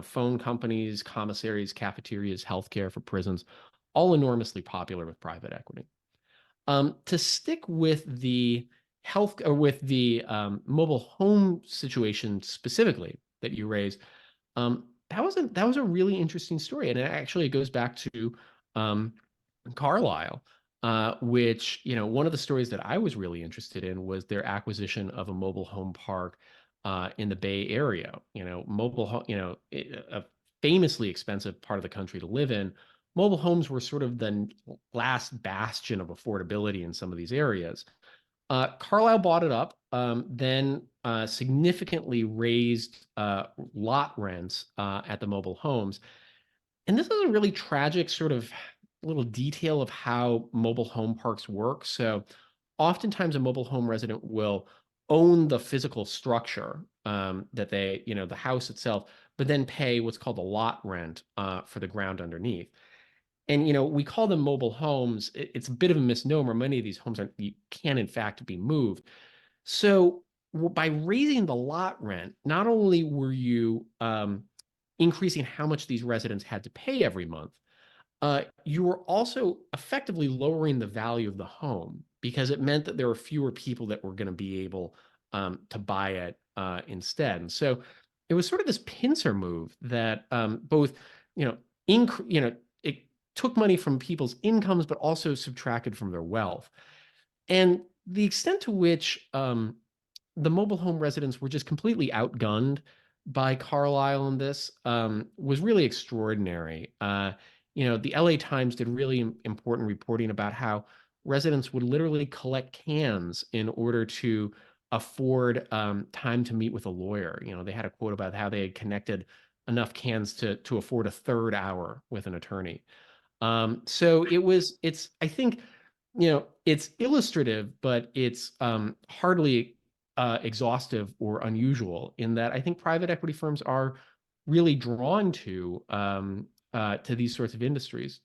phone companies, commissaries, cafeterias, healthcare for prisons, all enormously popular with private equity. To stick with the health or with the mobile home situation specifically that you raised, that was a really interesting story, and it goes back to um, Carlisle, which one of the stories that I was really interested in was their acquisition of a mobile home park in the Bay Area. Mobile home, a famously expensive part of the country to live in. Mobile homes were sort of the last bastion of affordability in some of these areas. Carlisle bought it up, then significantly raised lot rents at the mobile homes. And this is a really tragic sort of little detail of how mobile home parks work. So, oftentimes, a mobile home resident will own the physical structure that the house itself, but then pay what's called a lot rent for the ground underneath. And we call them mobile homes. It's a bit of a misnomer. Many of these homes can in fact be moved. So by raising the lot rent, not only were you increasing how much these residents had to pay every month, you were also effectively lowering the value of the home because it meant that there were fewer people that were going to be able to buy it instead. And so it was sort of this pincer move that both, it took money from people's incomes, but also subtracted from their wealth. And the extent to which the mobile home residents were just completely outgunned by Carlisle in this was really extraordinary. The LA Times did really important reporting about how residents would literally collect cans in order to afford time to meet with a lawyer. They had a quote about how they had connected enough cans to afford a third hour with an attorney. So I think, it's illustrative, but it's hardly exhaustive or unusual in that I think private equity firms are really drawn to these sorts of industries.